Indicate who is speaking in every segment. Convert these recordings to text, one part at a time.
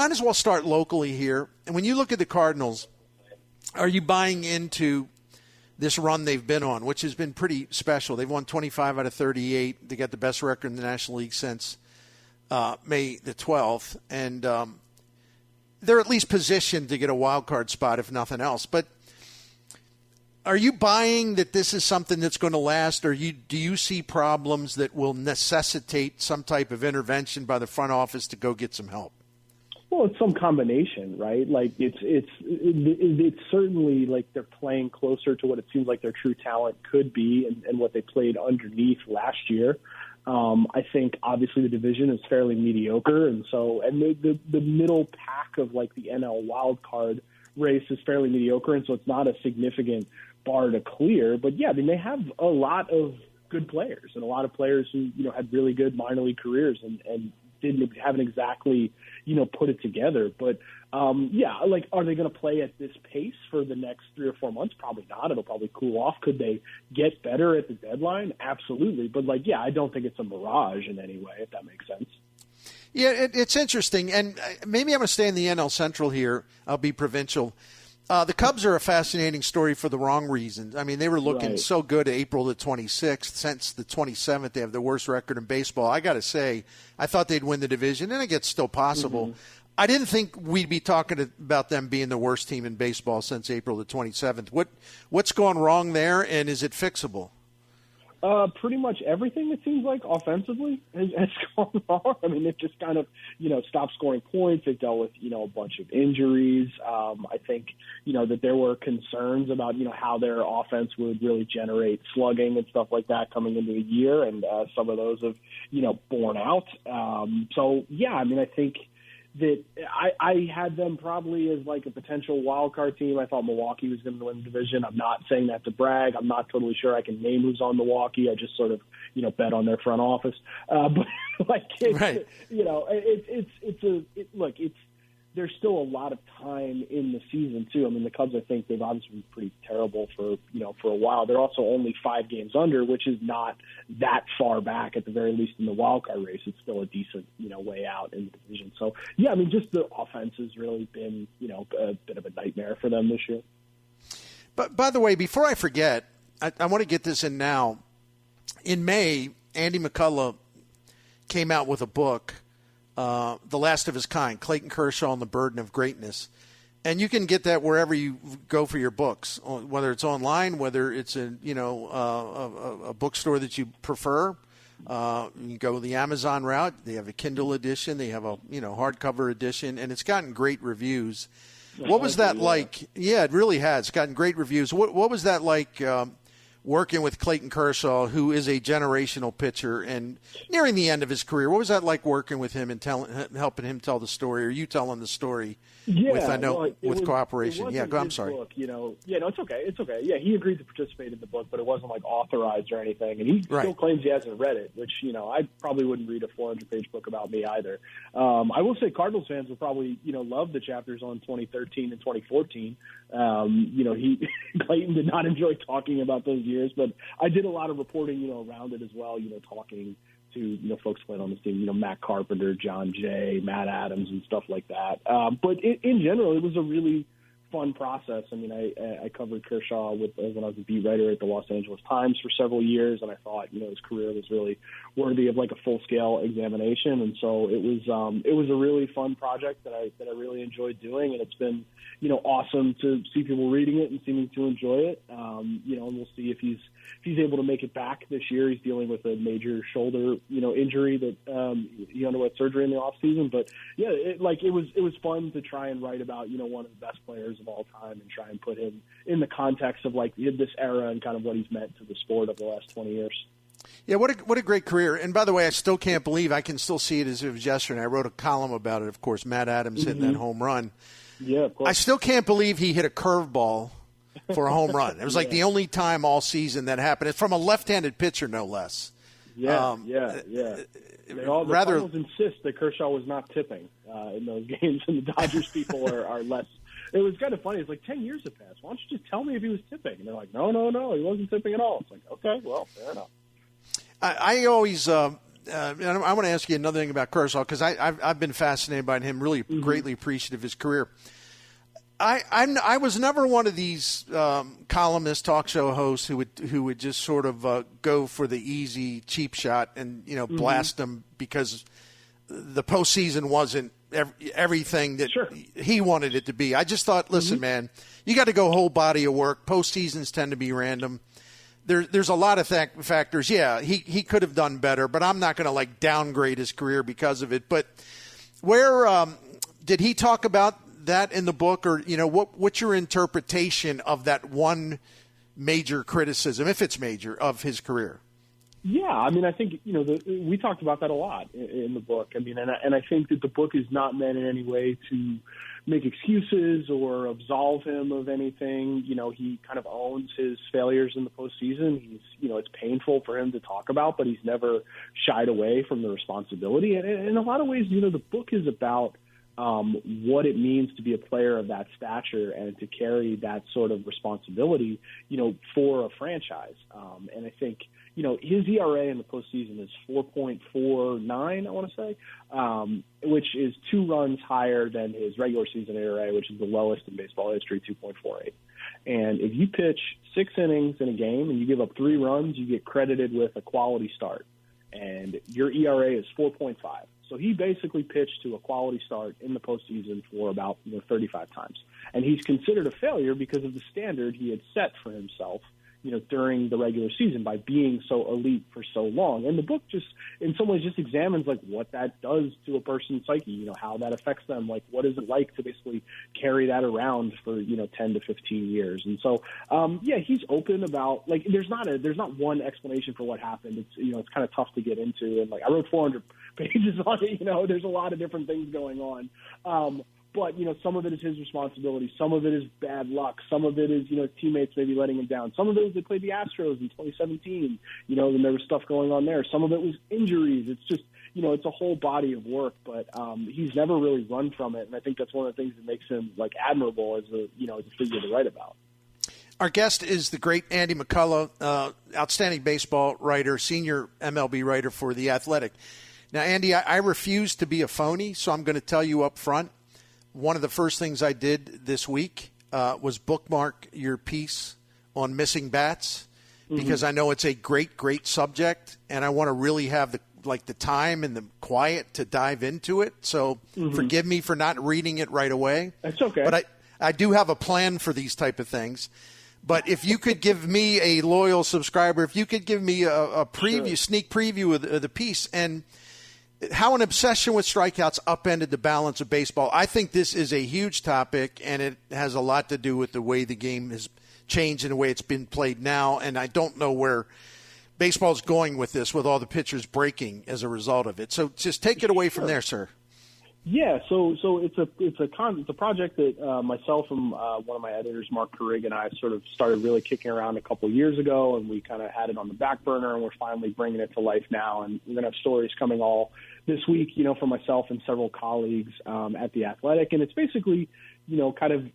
Speaker 1: might as well start locally here. And when you look at the Cardinals, are you buying into this run they've been on, which has been pretty special? They've won 25 out of 38. They got the best record in the National League since May the 12th. And they're at least positioned to get a wild card spot, if nothing else. But are you buying that this is something that's going to last, or do you see problems that will necessitate some type of intervention by the front office to go get some help?
Speaker 2: Well, it's some combination, right? Like it's certainly like they're playing closer to what it seems like their true talent could be, and what they played underneath last year. I think obviously the division is fairly mediocre, and the middle pack of like the NL wild card race is fairly mediocre, and so it's not a significant bar to clear. But yeah, I mean, they have a lot of good players and a lot of players who, had really good minor league careers and haven't exactly, put it together. But like, are they going to play at this pace for the next 3 or 4 months? Probably not. It'll probably cool off. Could they get better at the deadline? Absolutely. But I don't think it's a mirage in any way, if that makes sense.
Speaker 1: Yeah, it's interesting. And maybe I'm going to stay in the NL Central here. I'll be provincial. The Cubs are a fascinating story for the wrong reasons. I mean, they were looking so good April the 26th. Since the 27th, they have the worst record in baseball. I got to say, I thought they'd win the division, and I guess it's still possible. Mm-hmm. I didn't think we'd be talking about them being the worst team in baseball since April the 27th. What's gone wrong there, and is it fixable?
Speaker 2: Pretty much everything, it seems like, offensively has gone wrong. I mean, they've just kind of, stopped scoring points. They've dealt with, a bunch of injuries. I think, that there were concerns about, how their offense would really generate slugging and stuff like that coming into the year. And some of those have, borne out. I think that I had them probably as like a potential wild card team. I thought Milwaukee was going to win the division. I'm not saying that to brag. I'm not totally sure I can name who's on Milwaukee. I just sort of, bet on their front office. There's still a lot of time in the season too. I mean, the Cubs, I think they've obviously been pretty terrible for a while. They're also only 5 games under, which is not that far back at the very least in the wild card race. It's still a decent, way out in the division. So yeah, I mean, just the offense has really been, a bit of a nightmare for them this year.
Speaker 1: But by the way, before I forget, I want to get this in now. In May, Andy McCullough came out with a book, The Last of His Kind, Clayton Kershaw and the Burden of Greatness. And you can get that wherever you go for your books, whether it's online, whether it's a bookstore that you prefer. You can go the Amazon route. They have a Kindle edition. They have a hardcover edition, and it's gotten great reviews. What was that like? Yeah, it really has. It's gotten great reviews. What was that like working with Clayton Kershaw, who is a generational pitcher and nearing the end of his career? What was that like working with him and helping him tell the story, or you telling the story? With cooperation. I'm sorry.
Speaker 2: Book, it's okay. It's okay. Yeah, he agreed to participate in the book, but it wasn't like authorized or anything. And he still claims he hasn't read it, which, I probably wouldn't read a 400-page book about me either. I will say Cardinals fans will probably, love the chapters on 2013 and 2014. Clayton did not enjoy talking about those years, but I did a lot of reporting, around it as well, talking to, folks playing on this team, Matt Carpenter, John Jay, Matt Adams, and stuff like that. But in general, it was a really fun process. I mean, I covered Kershaw when I was a beat writer at the Los Angeles Times for several years, and I thought, his career was really worthy of like a full-scale examination. And so it was a really fun project that I really enjoyed doing, and it's been, awesome to see people reading it and seeming to enjoy it. And we'll see if he's able to make it back this year. He's dealing with a major shoulder, injury that he underwent surgery in the off season. But yeah, it was fun to try and write about, one of the best players of all time and try and put him in the context of like this era and kind of what he's meant to the sport of the last 20 years.
Speaker 1: Yeah, what a great career. And by the way, I still can't believe I can still see it as if it was yesterday. I wrote a column about it, of course, Matt Adams hitting that home run.
Speaker 2: Yeah, of course.
Speaker 1: I still can't believe he hit a curveball for a home run. It was like the only time all season that happened. It's from a left-handed pitcher, no less.
Speaker 2: Yeah. The Cardinals insist that Kershaw was not tipping in those games, and the Dodgers people are less. It was kind of funny. It's like 10 years have passed. Why don't you just tell me if he was tipping? And they're like, no, he wasn't tipping at all. It's like, okay, well, fair enough.
Speaker 1: I always and I want to ask you another thing about Kershaw, because I've been fascinated by him, really greatly appreciative of his career. I was never one of these columnist talk show hosts who would just sort of go for the easy cheap shot and blast them because the postseason wasn't everything that he wanted it to be. I just thought, listen, man, you got to go whole body of work. Postseasons tend to be random. There's a lot of factors. Yeah, he could have done better, but I'm not going to downgrade his career because of it. But where did he talk about that in the book, or what's your interpretation of that one major criticism, if it's major, of his career?
Speaker 2: Yeah, I mean, I think we talked about that a lot in the book. I mean, and I think that the book is not meant in any way to make excuses or absolve him of anything. He kind of owns his failures in the postseason. It's painful for him to talk about, but he's never shied away from the responsibility. And in a lot of ways, the book is about what it means to be a player of that stature and to carry that sort of responsibility, for a franchise. And I think, his ERA in the postseason is 4.49, I want to say, which is 2 runs higher than his regular season ERA, which is the lowest in baseball history, 2.48. And if you pitch 6 innings in a game and you give up 3 runs, you get credited with a quality start. And your ERA is 4.5. So he basically pitched to a quality start in the postseason for about 35 times. And he's considered a failure because of the standard he had set for himself, during the regular season by being so elite for so long. And the book just, in some ways, just examines what that does to a person's psyche, how that affects them. What is it like to basically carry that around for, 10 to 15 years. And so, he's open about, there's not one explanation for what happened. It's, it's kind of tough to get into. And I wrote 400 pages on it, there's a lot of different things going on. But, some of it is his responsibility. Some of it is bad luck. Some of it is, teammates maybe letting him down. Some of it was they played the Astros in 2017, and there was stuff going on there. Some of it was injuries. It's just, it's a whole body of work, but he's never really run from it. And I think that's one of the things that makes him, admirable as a figure to write about.
Speaker 1: Our guest is the great Andy McCullough, outstanding baseball writer, senior MLB writer for The Athletic. Now, Andy, I refuse to be a phony, so I'm going to tell you up front. One of the first things I did this week was bookmark your piece on missing bats because I know it's a great, great subject, and I want to really have the time and the quiet to dive into it. So forgive me for not reading it right away.
Speaker 2: That's okay.
Speaker 1: But I do have a plan for these type of things. But if you could give me a loyal subscriber, if you could give me a preview, sneak preview of the piece, and how an obsession with strikeouts upended the balance of baseball. I think this is a huge topic, and it has a lot to do with the way the game has changed and the way it's been played now. And I don't know where baseball's going with this, with all the pitchers breaking as a result of it. So just take it away from there, sir.
Speaker 2: Yeah, so it's a project that myself and one of my editors, Mark Carrig, and I sort of started really kicking around a couple of years ago, and we kind of had it on the back burner, and we're finally bringing it to life now. And we're going to have stories coming all this week, from myself and several colleagues at The Athletic. And it's basically, kind of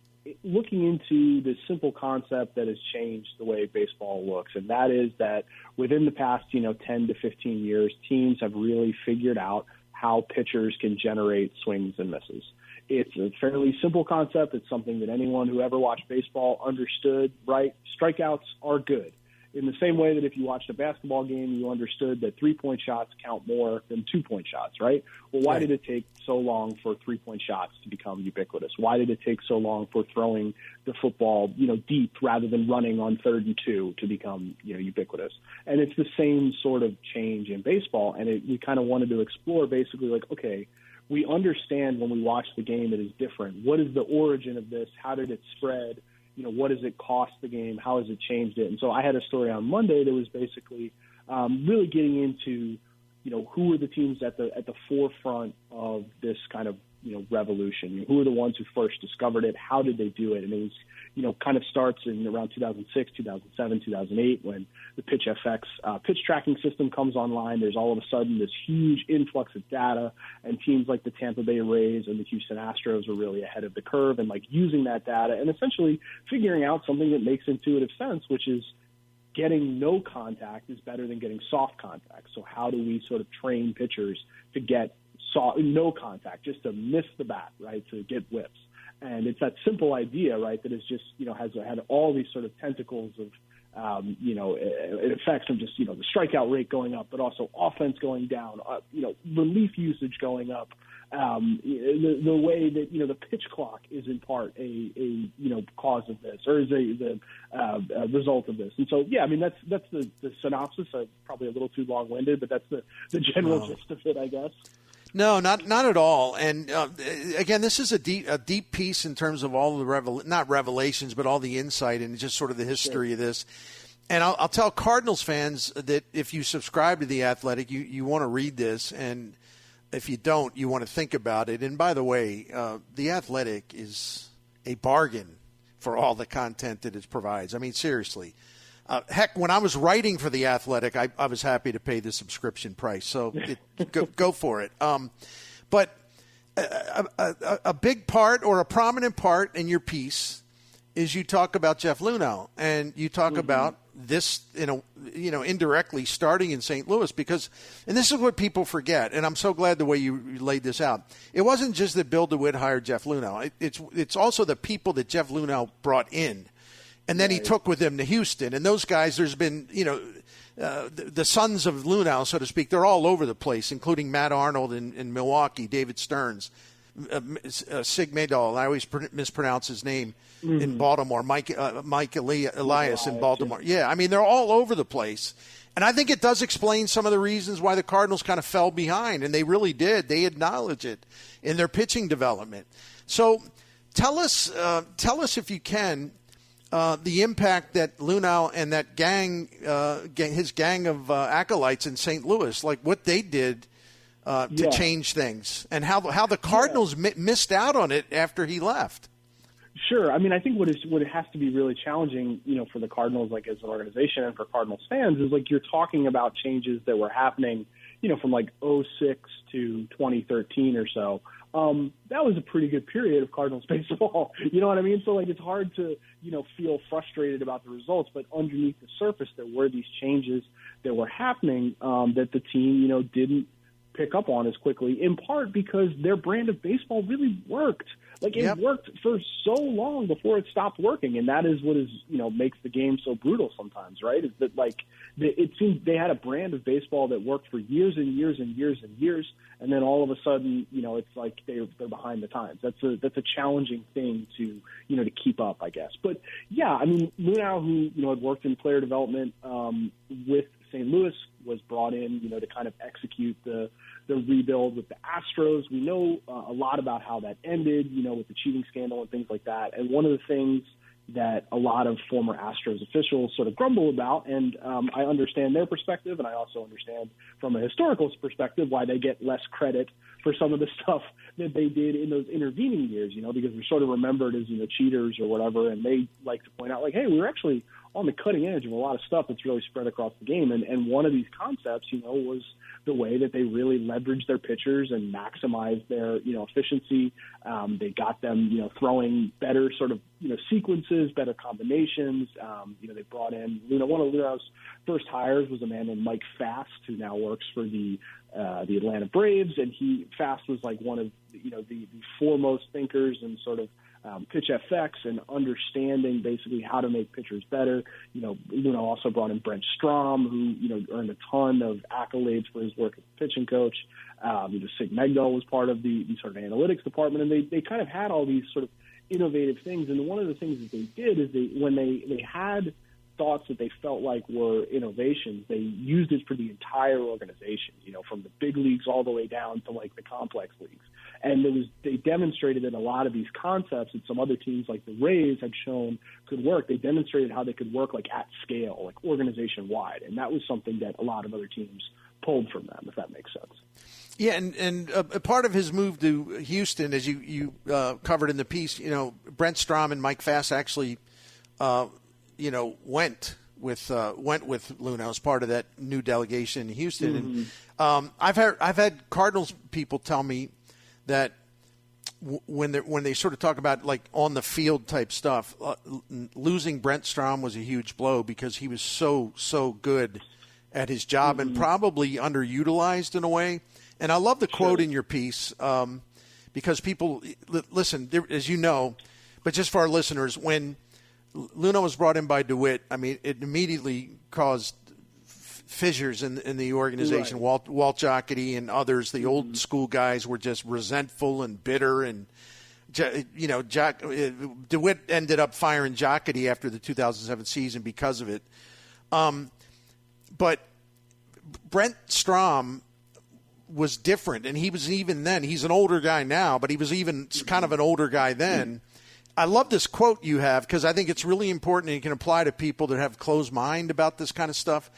Speaker 2: looking into this simple concept that has changed the way baseball looks, and that is that within the past, 10 to 15 years, teams have really figured out how pitchers can generate swings and misses. It's a fairly simple concept. It's something that anyone who ever watched baseball understood, right? Strikeouts are good. In the same way that if you watched a basketball game, you understood that 3-point shots count more than 2-point shots, right? Well, why did it take so long for 3-point shots to become ubiquitous? Why did it take so long for throwing the football, deep rather than running on 3rd and 2 to become, ubiquitous? And it's the same sort of change in baseball. And we kind of wanted to explore basically okay, we understand when we watch the game it is different. What is the origin of this? How did it spread? What does it cost the game? How has it changed it? And so I had a story on Monday that was basically really getting into, who are the teams at the forefront of this kind of, revolution? Who are the ones who first discovered it? How did they do it? And it was, kind of starts in around 2006, 2007, 2008 when the Pitch FX pitch tracking system comes online. There's all of a sudden this huge influx of data, and teams like the Tampa Bay Rays and the Houston Astros are really ahead of the curve and using that data and essentially figuring out something that makes intuitive sense, which is getting no contact is better than getting soft contact. So how do we sort of train pitchers to get no contact, just to miss the bat, right, to get whips? And it's that simple idea, right, that is just, has had all these sort of tentacles of, it affects from just, the strikeout rate going up, but also offense going down, relief usage going up. The way that, the pitch clock is in part a cause of this, or is the result of this. And so, yeah, I mean, that's the synopsis. Probably a little too long-winded, but that's the general gist of it, I guess.
Speaker 1: No, not at all. And again, this is a deep piece in terms of all the not revelations, but all the insight and just sort of the history of this. And I'll tell Cardinals fans that if you subscribe to The Athletic, you want to read this, and if you don't, you want to think about it. And by the way, The Athletic is a bargain for all the content that it provides. I mean, seriously. Heck, when I was writing for The Athletic, I was happy to pay the subscription price. So go for it. But a big part or a prominent part in your piece is you talk about Jeff Luhnow, and you talk about this, indirectly starting in St. Louis, because, and this is what people forget, and I'm so glad the way you laid this out. It wasn't just that Bill DeWitt hired Jeff Luhnow. It's also the people that Jeff Luhnow brought in. And then he took with him to Houston. And those guys, there's been, the sons of Luhnow, so to speak, they're all over the place, including Matt Arnold in Milwaukee, David Stearns, Sig Mejdal, I always mispronounce his name, in Baltimore, Mike Elias in Baltimore. Yeah, I mean, they're all over the place. And I think it does explain some of the reasons why the Cardinals kind of fell behind, and they really did. They acknowledge it in their pitching development. So tell us if you can, the impact that Luhnow and that his gang of acolytes in St. Louis, like what they did to change things, and how the Cardinals missed out on it after he left.
Speaker 2: Sure. I mean, I think what has to be really challenging, for the Cardinals, like as an organization, and for Cardinals fans, is like you're talking about changes that were happening, from like 2006 to 2013 or so. That was a pretty good period of Cardinals baseball. You know what I mean? So like, it's hard to, feel frustrated about the results, but underneath the surface, there were these changes that were happening, that the team, didn't pick up on as quickly, in part because their brand of baseball really worked. Like it worked for so long before it stopped working. And that is what is, makes the game so brutal sometimes, right? Is that like, it seems they had a brand of baseball that worked for years and years and years and years. And then all of a sudden, it's like they're behind the times. That's a challenging thing to keep up, I guess. But yeah, I mean, Luhnow, who, had worked in player development, with St. Louis, was brought in, to kind of execute the rebuild with the Astros. We know a lot about how that ended, with the cheating scandal and things like that. And one of the things that a lot of former Astros officials sort of grumble about, and I understand their perspective, and I also understand from a historical perspective why they get less credit for some of the stuff that they did in those intervening years, because we're sort of remembered as, cheaters or whatever, and they like to point out, like, hey, we were actually on the cutting edge of a lot of stuff that's really spread across the game. And one of these concepts, was the way that they really leveraged their pitchers and maximized their, efficiency. They got them, throwing better sort of, sequences, better combinations. They brought in, one of Luhnow's first hires was a man named Mike Fast, who now works for the Atlanta Braves. And Fast was like one of, the foremost thinkers and sort of, pitch FX and understanding basically how to make pitchers better. Luhnow also brought in Brent Strom, who, earned a ton of accolades for his work as a pitching coach. Sig Mejdal was part of the sort of analytics department, and they kind of had all these sort of innovative things. And one of the things that they did is when they had thoughts that they felt like were innovations, they used it for the entire organization, from the big leagues all the way down to like the complex leagues. And they demonstrated that a lot of these concepts that some other teams like the Rays had shown could work. They demonstrated how they could work like at scale, like organization wide. And that was something that a lot of other teams pulled from them, if that makes sense.
Speaker 1: Yeah, and a part of his move to Houston, as you covered in the piece, Brent Strom and Mike Fast actually, went with Luhnow as part of that new delegation in Houston. And I've had Cardinals people tell me that when they sort of talk about like on the field type stuff, losing Brent Strom was a huge blow because he was so good at his job and probably underutilized in a way. And I love the quote in your piece because people listen, as you know, but just for our listeners, when Luna was brought in by DeWitt, I mean, it immediately caused fissures in the organization. Right. Walt Jocketty and others, the old school guys, were just resentful and bitter. And, DeWitt ended up firing Jocketty after the 2007 season because of it. But Brent Strom was different, and he was even then. He's an older guy now, but he was even kind of an older guy then. I love this quote you have because I think it's really important and it can apply to people that have closed mind about this kind of stuff.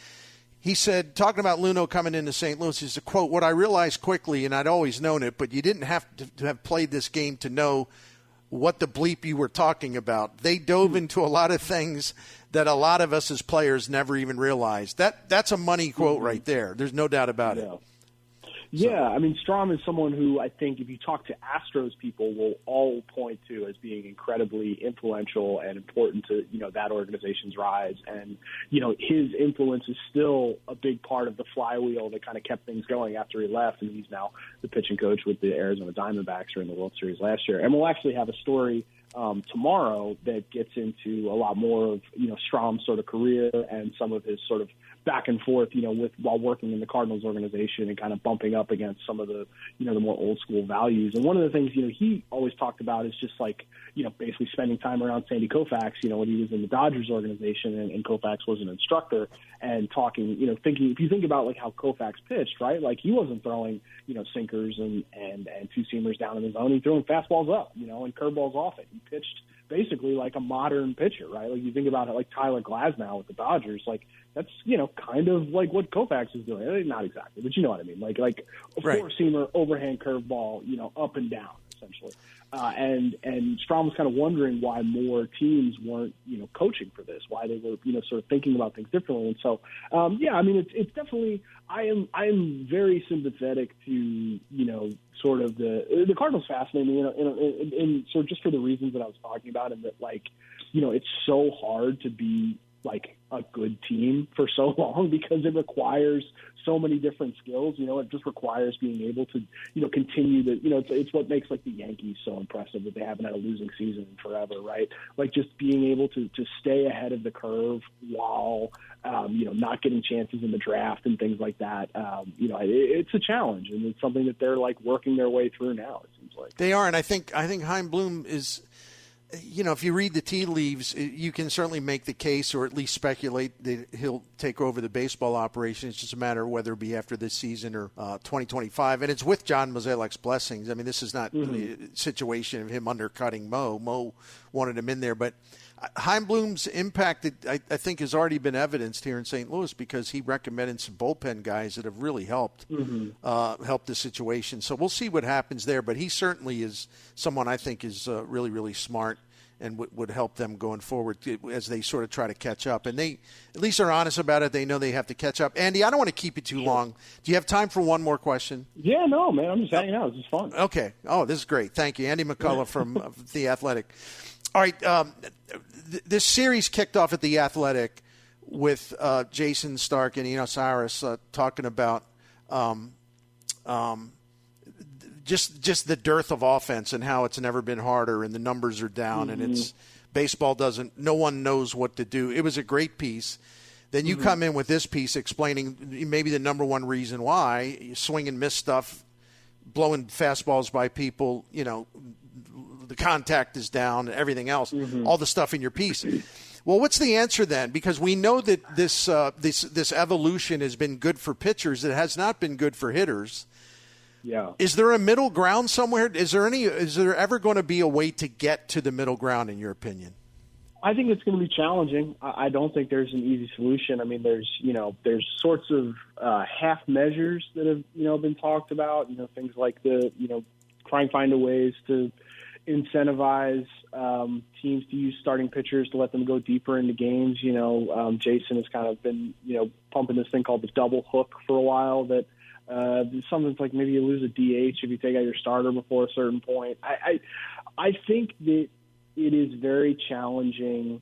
Speaker 1: He said, talking about Luno coming into St. Louis, he said, quote, "What I realized quickly, and I'd always known it, but you didn't have to have played this game to know what the bleep you were talking about. They dove into a lot of things that a lot of us as players never even realized." That's a money quote right there. There's no doubt about it.
Speaker 2: Yeah, I mean, Strom is someone who I think if you talk to Astros people will all point to as being incredibly influential and important to, that organization's rise. And, his influence is still a big part of the flywheel that kind of kept things going after he left. And he's now the pitching coach with the Arizona Diamondbacks during the World Series last year. And we'll actually have a story tomorrow that gets into a lot more of, Strom's sort of career and some of his sort of back and forth, while working in the Cardinals organization and kind of bumping up against some of the, the more old school values. And one of the things, he always talked about is just like, basically spending time around Sandy Koufax, when he was in the Dodgers organization and Koufax was an instructor, and talking, thinking, if you think about like how Koufax pitched, right? Like he wasn't throwing, sinkers and two-seamers down in the zone. He throwing fastballs up, and curveballs off it. He pitched basically like a modern pitcher, right? Like you think about it like Tyler Glasnow with the Dodgers, like that's, kind of like what Koufax is doing. Not exactly, but you know what I mean? Like a four-seamer, overhand curveball, up and down, essentially. And Strom was kind of wondering why more teams weren't, coaching for this, why they were, sort of thinking about things differently. And so, I mean, it's definitely, I am very sympathetic to, sort of the Cardinals fascinate me, in sort of just for the reasons that I was talking about, and that like, it's so hard to be like a good team for so long because it requires so many different skills. It just requires being able to, continue to, it's what makes like the Yankees so impressive that they haven't had a losing season in forever, right? Like just being able to stay ahead of the curve while, not getting chances in the draft and things like that. It's a challenge, and it's something that they're like working their way through now, it seems like.
Speaker 1: They are, and I think Chaim Bloom is, if you read the tea leaves, you can certainly make the case or at least speculate that he'll take over the baseball operation. It's just a matter of whether it be after this season or 2025. And it's with John Mozeliak's blessings. I mean, this is not a situation of him undercutting Mo. Mo wanted him in there. But Chaim Bloom's impact, I think, has already been evidenced here in St. Louis because he recommended some bullpen guys that have really helped the situation. So we'll see what happens there. But he certainly is someone I think is really, really smart and would help them going forward as they sort of try to catch up. And they at least are honest about it. They know they have to catch up. Andy, I don't want to keep you too long. Do you have time for one more question?
Speaker 2: Yeah, no, man. I'm just hanging out. This is fun.
Speaker 1: Okay. Oh, this is great. Thank you. Andy McCullough from The Athletic. All right. This series kicked off at The Athletic with Jason Stark and Enos Aris talking about just the dearth of offense and how it's never been harder and the numbers are down and it's baseball no one knows what to do. It was a great piece. Then you come in with this piece explaining maybe the number one reason why you swing and miss stuff, blowing fastballs by people, the contact is down and everything else, all the stuff in your piece. Well, what's the answer then? Because we know that this evolution has been good for pitchers. It has not been good for hitters.
Speaker 2: Yeah.
Speaker 1: Is there a middle ground somewhere? Is there ever going to be a way to get to the middle ground, in your opinion?
Speaker 2: I think it's going to be challenging. I don't think there's an easy solution. I mean, there's sorts of half measures that have, been talked about, things like trying to find ways to incentivize teams to use starting pitchers to let them go deeper into games. Jason has kind of been, pumping this thing called the double hook for a while that Something's like maybe you lose a DH if you take out your starter before a certain point. I think that it is very challenging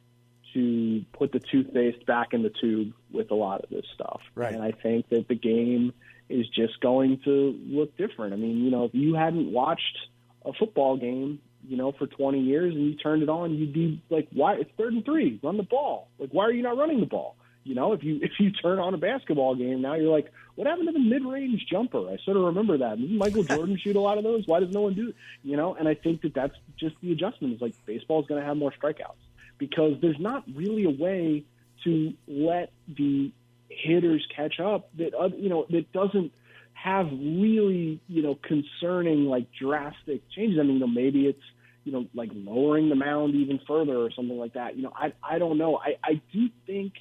Speaker 2: to put the toothpaste back in the tube with a lot of this stuff.
Speaker 1: Right.
Speaker 2: And I think that the game is just going to look different. I mean, if you hadn't watched a football game, for 20 years and you turned it on, you'd be like, why? It's 3rd and 3, run the ball. Like, why are you not running the ball? If you turn on a basketball game now, you're like, what happened to the mid-range jumper? I sort of remember that. Didn't Michael Jordan shoot a lot of those? Why does no one do it? And I think that that's just the adjustment. Is like baseball is going to have more strikeouts because there's not really a way to let the hitters catch up that that doesn't have really concerning like drastic changes. I mean, maybe it's like lowering the mound even further or something like that. I don't know. I do think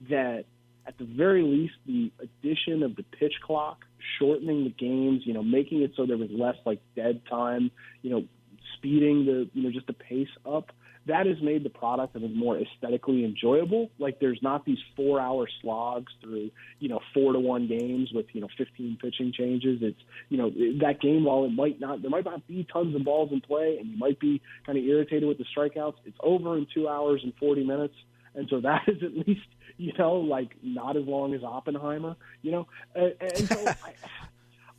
Speaker 2: that at the very least, the addition of the pitch clock, shortening the games, making it so there was less like dead time, speeding the, just the pace up, that has made the product more aesthetically enjoyable. Like there's not these 4-hour slogs through, 4-1 games with, 15 pitching changes. It's, that game, while there might not be tons of balls in play and you might be kind of irritated with the strikeouts, it's over in 2 hours and 40 minutes. And so that is at least, like not as long as Oppenheimer, and so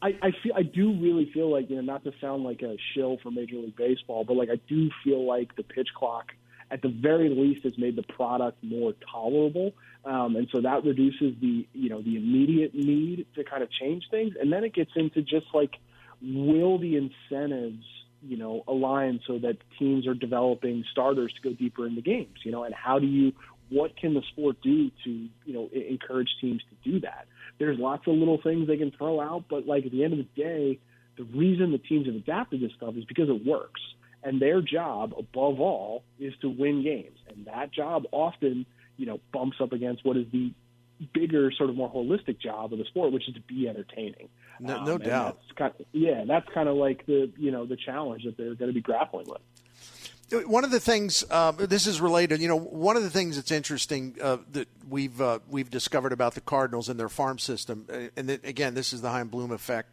Speaker 2: I do really feel like, not to sound like a shill for Major League Baseball, but like I do feel like the pitch clock at the very least has made the product more tolerable. And so that reduces the immediate need to kind of change things. And then it gets into just like, will the incentives, align so that teams are developing starters to go deeper into games, and what can the sport do to, encourage teams to do that? There's lots of little things they can throw out, but like at the end of the day, the reason the teams have adapted this stuff is because it works. And their job, above all, is to win games. And that job often, bumps up against what is the bigger, sort of more holistic job of the sport, which is to be entertaining.
Speaker 1: No doubt.
Speaker 2: That's kind of like the challenge that they're going to be grappling with.
Speaker 1: One of the things, this is related, one of the things that's interesting that we've discovered about the Cardinals and their farm system, and that, again, this is the Chaim Bloom effect.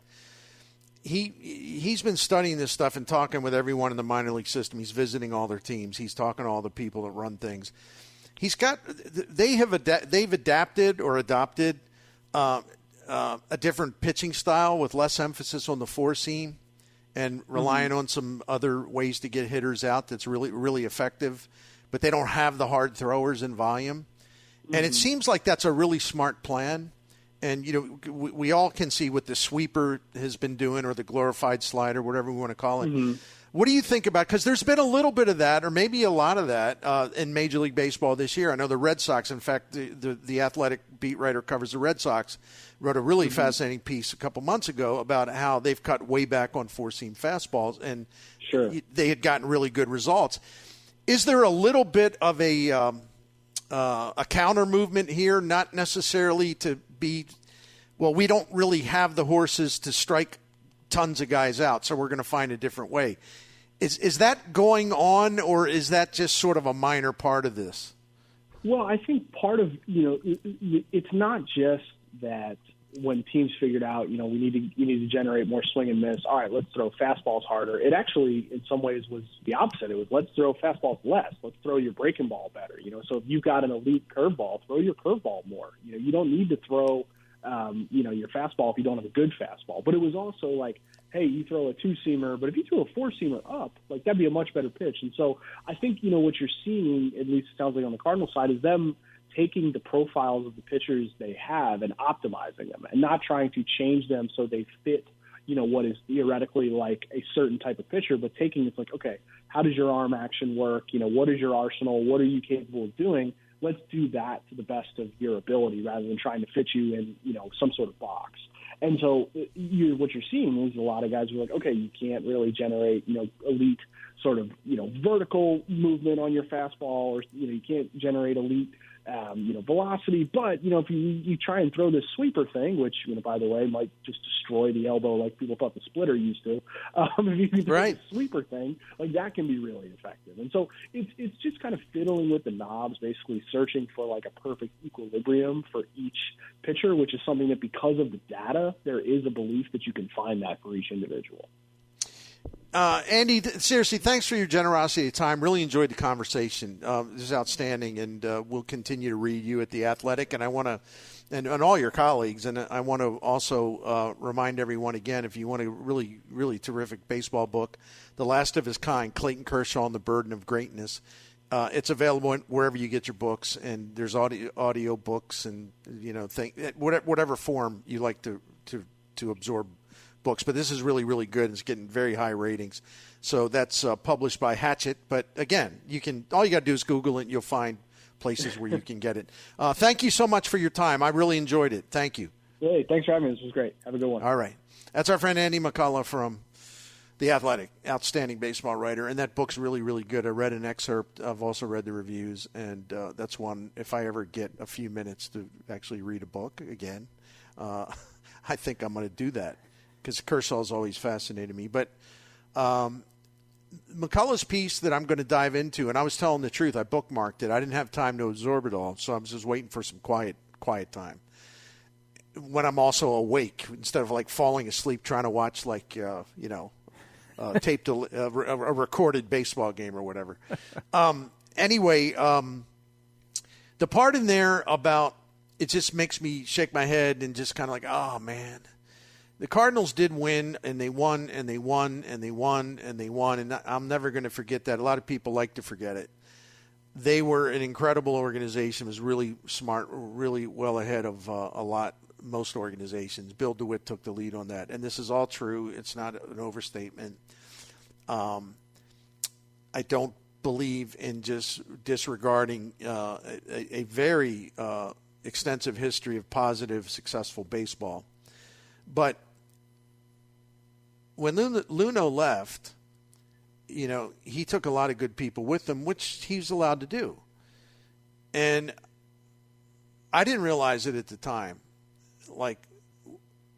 Speaker 1: He's been studying this stuff and talking with everyone in the minor league system. He's visiting all their teams. He's talking to all the people that run things. They've adapted or adopted a different pitching style with less emphasis on the four seam and relying on some other ways to get hitters out that's really, really effective, but they don't have the hard throwers in volume. And it seems like that's a really smart plan. And, we all can see what the sweeper has been doing, or the glorified slider, whatever we want to call it. What do you think about, because there's been a little bit of that, or maybe a lot of that in Major League Baseball this year. I know the Red Sox, in fact, the Athletic beat writer covers the Red Sox, wrote a really fascinating piece a couple months ago about how they've cut way back on four-seam fastballs, and they had gotten really good results. Is there a little bit of a counter movement here, not necessarily to be, well, we don't really have the horses to strike tons of guys out, so we're going to find a different way? Is that going on, or is that just sort of a minor part of this?
Speaker 2: Well, I think part of, it's not just that when teams figured out, you need to generate more swing and miss. All right, let's throw fastballs harder. It actually, in some ways, was the opposite. It was, let's throw fastballs less. Let's throw your breaking ball better. So if you've got an elite curveball, throw your curveball more. You don't need to throw, your fastball if you don't have a good fastball. But it was also like, hey, you throw a two-seamer, but if you throw a four-seamer up, like that'd be a much better pitch. And so I think, what you're seeing, at least it sounds like on the Cardinal side, is them taking the profiles of the pitchers they have and optimizing them, and not trying to change them so they fit, what is theoretically like a certain type of pitcher, but taking it's like, okay, how does your arm action work? What is your arsenal? What are you capable of doing? Let's do that to the best of your ability rather than trying to fit you in, some sort of box. And so what you're seeing is a lot of guys who are like, okay, you can't really generate, elite sort of, vertical movement on your fastball, or, you can't generate elite, velocity. But, if you try and throw this sweeper thing, which, by the way, might just destroy the elbow like people thought the splitter used to, if you can throw
Speaker 1: right.
Speaker 2: the sweeper thing, like that can be really effective. And so it's just kind of fiddling with the knobs, basically searching for like a perfect equilibrium for each pitcher, which is something that, because of the data, there is a belief that you can find that for each individual.
Speaker 1: Andy, seriously, thanks for your generosity of time. Really enjoyed the conversation. This is outstanding, and we'll continue to read you at The Athletic, and I want to, and all your colleagues, and I want to also remind everyone again, if you want a really, really terrific baseball book, The Last of His Kind, Clayton Kershaw and the Burden of Greatness. It's available wherever you get your books, and there's audio books, and whatever form you like to absorb books, but this is really, really good. It's getting very high ratings. So that's published by Hachette. But again, all you got to do is Google it, and you'll find places where you can get it. Thank you so much for your time. I really enjoyed it. Thank you.
Speaker 2: Hey, thanks for having me. This was great. Have a good one.
Speaker 1: All right. That's our friend Andy McCullough from The Athletic, outstanding baseball writer. And that book's really, really good. I read an excerpt. I've also read the reviews. And that's one, if I ever get a few minutes to actually read a book again, I think I'm going to do that, because Kershaw's always fascinated me. But McCullough's piece that I'm going to dive into, and I was telling the truth, I bookmarked it. I didn't have time to absorb it all, so I was just waiting for some quiet time when I'm also awake, instead of like falling asleep trying to watch taped a recorded baseball game or whatever. Anyway, the part in there about it just makes me shake my head and just kind of like, oh man. The Cardinals did win, and they won, and they won, and they won, and they won, and I'm never going to forget that. A lot of people like to forget it. They were an incredible organization. It was really smart, really well ahead of most organizations. Bill DeWitt took the lead on that, and this is all true. It's not an overstatement. I don't believe in just disregarding a very extensive history of positive, successful baseball. But when Luno left, he took a lot of good people with him, which he's allowed to do. And I didn't realize it at the time. Like,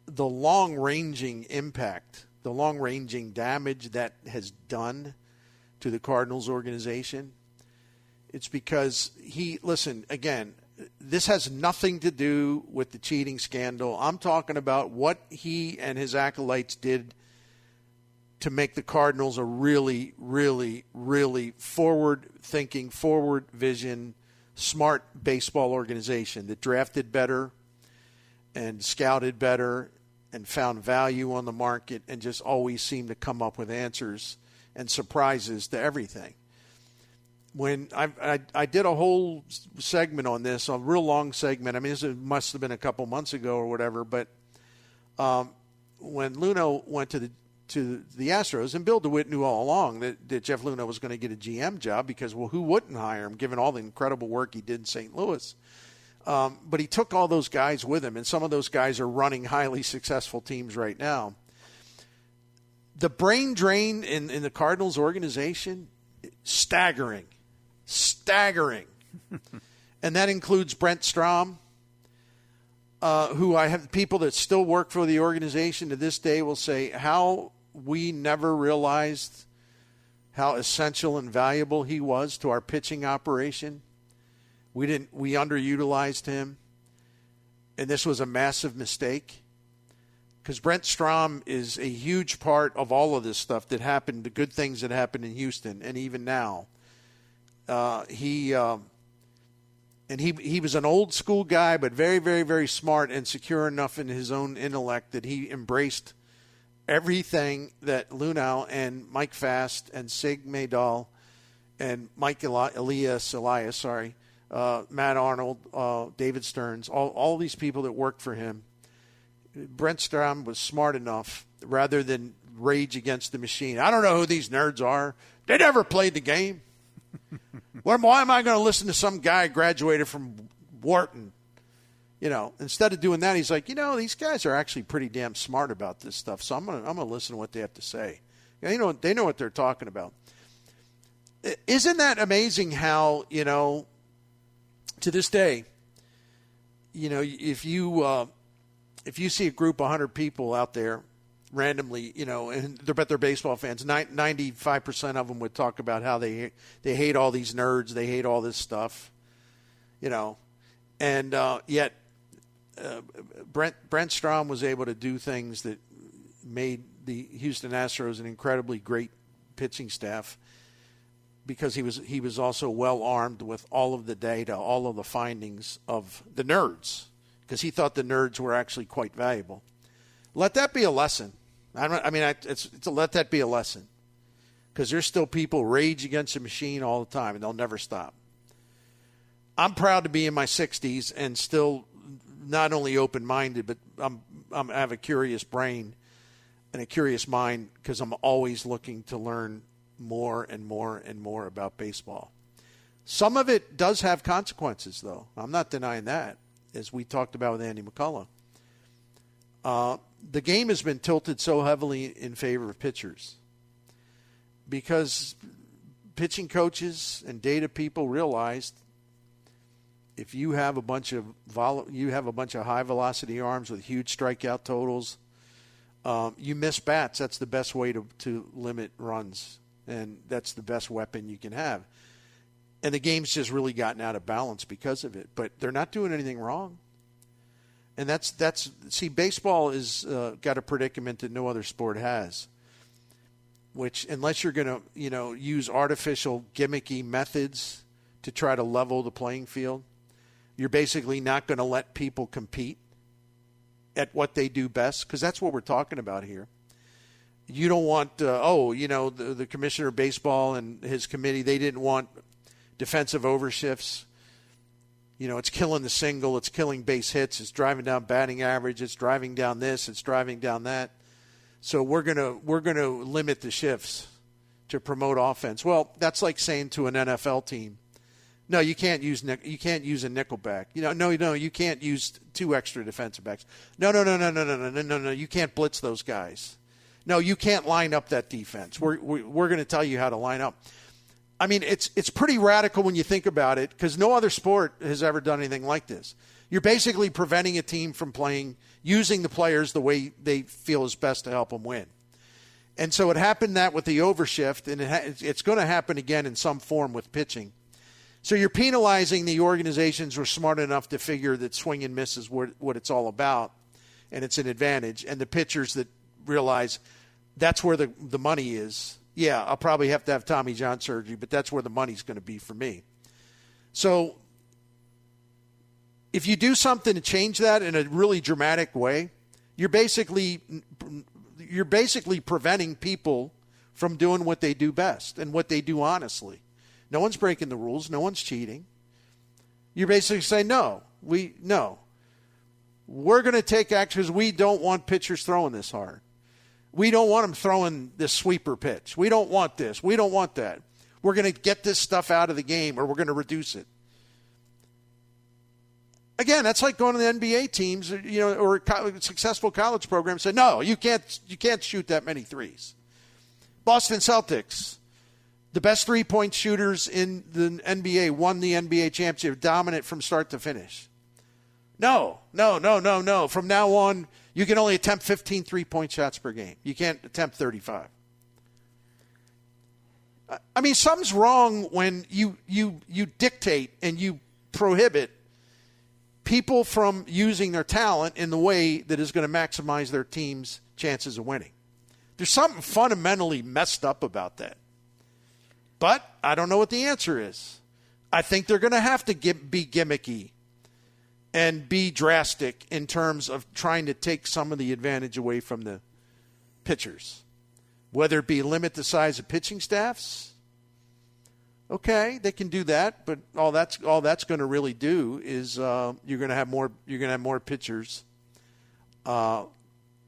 Speaker 1: the long-ranging impact, the long-ranging damage that has done to the Cardinals organization, it's because again, this has nothing to do with the cheating scandal. I'm talking about what he and his acolytes did to make the Cardinals a really, really, really forward-thinking, forward-vision, smart baseball organization that drafted better and scouted better and found value on the market and just always seemed to come up with answers and surprises to everything. When I did a whole segment on this, a real long segment. I mean, this must have been a couple months ago or whatever. But when Luno went to the Astros, and Bill DeWitt knew all along that Jeff Luno was going to get a GM job because, well, who wouldn't hire him given all the incredible work he did in St. Louis? But he took all those guys with him, and some of those guys are running highly successful teams right now. The brain drain in the Cardinals organization, staggering. And that includes Brent Strom, who I have people that still work for the organization to this day will say how we never realized how essential and valuable he was to our pitching operation. We underutilized him, and this was a massive mistake. Because Brent Strom is a huge part of all of this stuff that happened, the good things that happened in Houston, and even now. He was an old school guy, but very, very, very smart and secure enough in his own intellect that he embraced everything that Luhnow and Mike Fast and Sig Maydal and Mike Elias, Matt Arnold, David Stearns, all these people that worked for him. Brent Strom was smart enough, rather than rage against the machine. I don't know who these nerds are. They never played the game. Why am I going to listen to some guy graduated from Wharton? Instead of doing that, he's like, these guys are actually pretty damn smart about this stuff. So I'm going to listen to what they have to say. They know what they're talking about. Isn't that amazing how, to this day, if you see a group of 100 people out there randomly, and they're baseball fans, 95% of them would talk about how they hate all these nerds, they hate all this stuff, and yet Brent Strom was able to do things that made the Houston Astros an incredibly great pitching staff, because he was also well armed with all of the data, all of the findings of the nerds, because he thought the nerds were actually quite valuable. Let that be a lesson. Let that be a lesson, because there's still people rage against the machine all the time, and they'll never stop. I'm proud to be in my 60s and still not only open-minded, but I have a curious brain and a curious mind, because I'm always looking to learn more and more and more about baseball. Some of it does have consequences, though. I'm not denying that, as we talked about with Andy McCullough. The game has been tilted so heavily in favor of pitchers because pitching coaches and data people realized if you have a bunch of high velocity arms with huge strikeout totals, you miss bats. That's the best way to limit runs, and that's the best weapon you can have. And the game's just really gotten out of balance because of it. But they're not doing anything wrong. And see, baseball is got a predicament that no other sport has, which unless you're going to use artificial gimmicky methods to try to level the playing field, you're basically not going to let people compete at what they do best, because that's what we're talking about here. You don't want the commissioner of baseball and his committee, they didn't want defensive overshifts. It's killing the single, it's killing base hits, it's driving down batting average, it's driving down this, it's driving down that. So we're gonna limit the shifts to promote offense. Well, that's like saying to an NFL team, no, you can't use a nickelback. No, you can't use 2 extra defensive backs. No, you can't blitz those guys. No, you can't line up that defense. We're going to tell you how to line up. I mean, it's pretty radical when you think about it, because no other sport has ever done anything like this. You're basically preventing a team from using the players the way they feel is best to help them win. And so it happened that with the overshift, and it's going to happen again in some form with pitching. So you're penalizing the organizations who are smart enough to figure that swing and miss is what it's all about, and it's an advantage, and the pitchers that realize that's where the money is. Yeah, I'll probably have to have Tommy John surgery, but that's where the money's going to be for me. So if you do something to change that in a really dramatic way, you're basically preventing people from doing what they do best and what they do honestly. No one's breaking the rules. No one's cheating. You're basically saying, no, we're going to take action because we don't want pitchers throwing this hard. We don't want them throwing this sweeper pitch. We don't want this. We don't want that. We're going to get this stuff out of the game, or we're going to reduce it. Again, that's like going to the NBA teams, or successful college programs. Say, no, you can't shoot that many threes. Boston Celtics, the best three-point shooters in the NBA, won the NBA championship, dominant from start to finish. No. From now on, you can only attempt 15 three-point shots per game. You can't attempt 35. I mean, something's wrong when you dictate and you prohibit people from using their talent in the way that is going to maximize their team's chances of winning. There's something fundamentally messed up about that. But I don't know what the answer is. I think they're going to have to be gimmicky and be drastic in terms of trying to take some of the advantage away from the pitchers. Whether it be limit the size of pitching staffs, okay, they can do that, but all that's going to really do is you're going to have more pitchers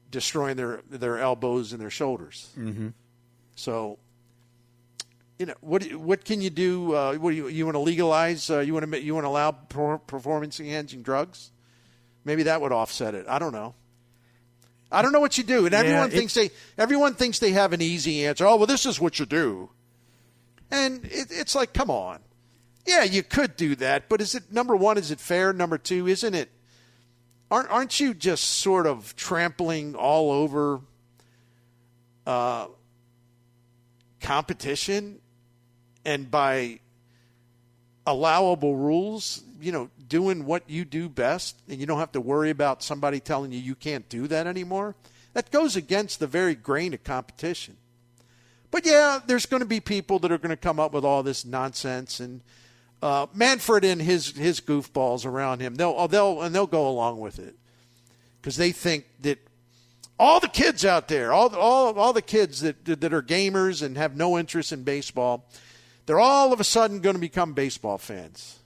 Speaker 1: destroying their elbows and their shoulders. Mm-hmm. So, what can you do? What do you want to legalize? You want to allow performance-enhancing drugs? Maybe that would offset it. I don't know. I don't know what you do, and everyone thinks they have an easy answer. Oh, well, this is what you do. And it's like, come on. Yeah, you could do that, but is it, number one, is it fair? Number two, isn't it? Aren't you just sort of trampling all over competition, and by allowable rules, doing what you do best, and you don't have to worry about somebody telling you can't do that anymore? That goes against the very grain of competition. But yeah, there's going to be people that are going to come up with all this nonsense, and Manfred and his goofballs around him, they'll go along with it because they think that all the kids out there, all the kids that are gamers and have no interest in baseball, they're all of a sudden going to become baseball fans.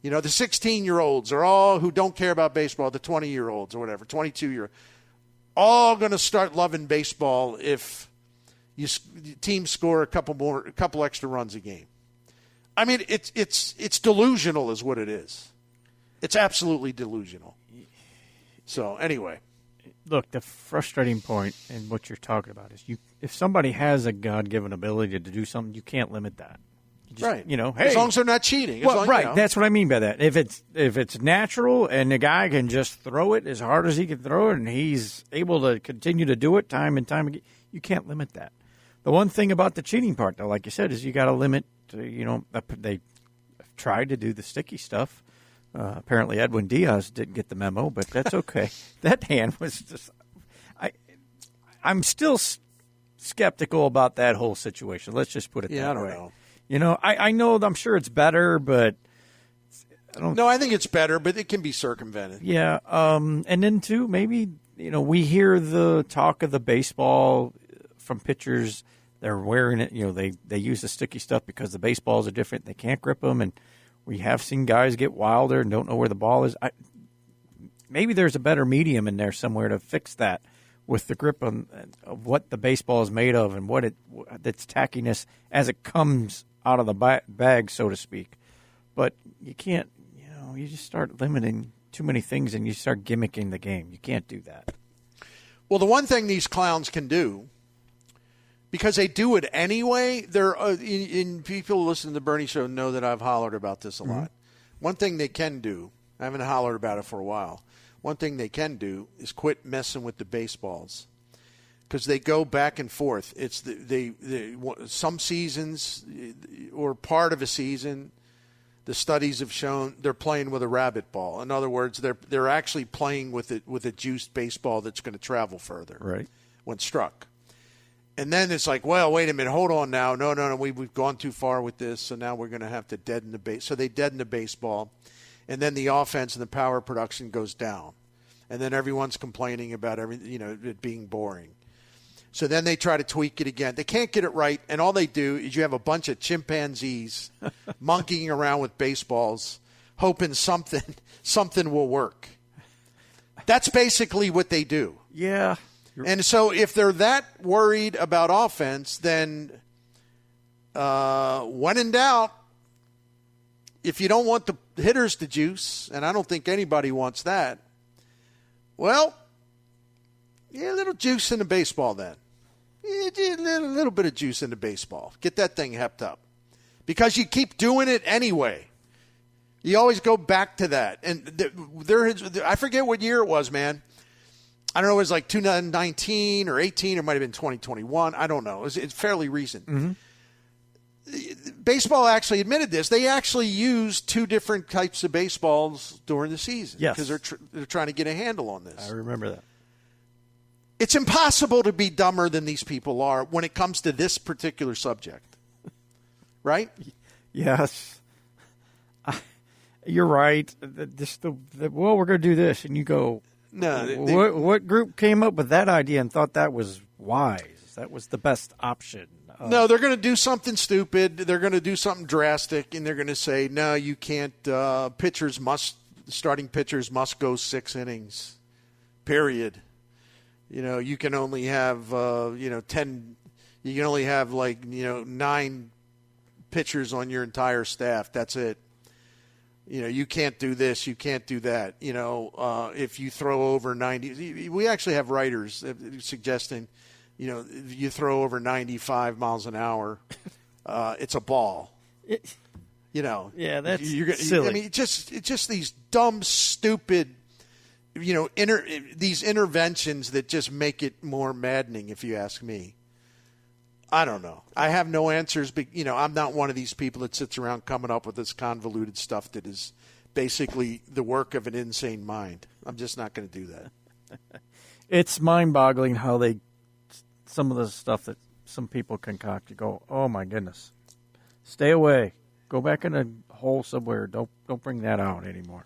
Speaker 1: The 16-year-olds are all who don't care about baseball, the 20-year-olds or whatever, 22-year-olds, all going to start loving baseball if teams score a couple extra runs a game. I mean, it's delusional is what it is. It's absolutely delusional. So anyway,
Speaker 3: look, the frustrating point in what you're talking about is if somebody has a God-given ability to do something, you can't limit that.
Speaker 1: Right.
Speaker 3: Hey,
Speaker 1: as long as they're not cheating.
Speaker 3: Right. That's what I mean by that. If it's natural and the guy can just throw it as hard as he can throw it, and he's able to continue to do it time and time again, you can't limit that. The one thing about the cheating part, though, like you said, is you got to limit. They tried to do the sticky stuff. Apparently, Edwin Diaz didn't get the memo, but that's okay. That hand was just. I'm still skeptical about that whole situation. Let's just put it that way.
Speaker 1: I don't know.
Speaker 3: I know. I'm sure it's better, but I don't.
Speaker 1: No, I think it's better, but it can be circumvented.
Speaker 3: Yeah, and then too, maybe we hear the talk of the baseball from pitchers. They're wearing it. They use the sticky stuff because the baseballs are different. They can't grip them, and we have seen guys get wilder and don't know where the ball is. Maybe there's a better medium in there somewhere to fix that with the grip of what the baseball is made of and its tackiness as it comes out of the bag, so to speak. But you can't. You just start limiting too many things and you start gimmicking the game. You can't do that.
Speaker 1: Well, the one thing these clowns can do, because they do it anyway, people who listen to the Bernie Show know that I've hollered about this a lot. One thing they can do, I haven't hollered about it for a while, one thing they can do is quit messing with the baseballs, because they go back and forth. It's some seasons or part of a season, the studies have shown they're playing with a rabbit ball. In other words, they're actually playing with a juiced baseball that's going to travel further,
Speaker 3: right,
Speaker 1: when struck. And then it's like, well, wait a minute, hold on now. No, we've gone too far with this, so now we're going to have to deaden the base. So they deaden the baseball, and then the offense and the power production goes down. And then everyone's complaining about it being boring. So then they try to tweak it again. They can't get it right, and all they do is you have a bunch of chimpanzees monkeying around with baseballs, hoping something will work. That's basically what they do.
Speaker 3: Yeah.
Speaker 1: And so if they're that worried about offense, then when in doubt, if you don't want the hitters to juice, and I don't think anybody wants that, well, a little juice in the baseball then. A little bit of juice in the baseball. Get that thing hepped up. Because you keep doing it anyway. You always go back to that. And I forget what year it was, man. I don't know, it was like 2019 or 18, or it might have been 2021. I don't know. It's fairly recent. Mm-hmm. Baseball actually admitted this. They actually used two different types of baseballs during the season.
Speaker 3: Yes.
Speaker 1: Because they're trying to get a handle on this.
Speaker 3: I remember that.
Speaker 1: It's impossible to be dumber than these people are when it comes to this particular subject. Right?
Speaker 3: Yes. You're right. Well, we're going to do this. And you go, no. What group came up with that idea and thought that was wise? That was the best option.
Speaker 1: No, they're going to do something stupid. They're going to do something drastic, and they're going to say, no, you can't. Starting pitchers must go 6 innings, period. You can only have, 10. You can only have 9 pitchers on your entire staff. That's it. You can't do this. You can't do that. If you throw over 90, we actually have writers suggesting, you throw over 95 miles an hour, it's a ball.
Speaker 3: Yeah, that's
Speaker 1: you're
Speaker 3: silly.
Speaker 1: I mean, just these dumb, stupid, these interventions that just make it more maddening, if you ask me. I don't know. I have no answers, but, I'm not one of these people that sits around coming up with this convoluted stuff that is basically the work of an insane mind. I'm just not going to do that.
Speaker 3: It's mind-boggling how some of the stuff that some people concoct. You go, oh my goodness, stay away. Go back in a hole somewhere. Don't bring that out anymore.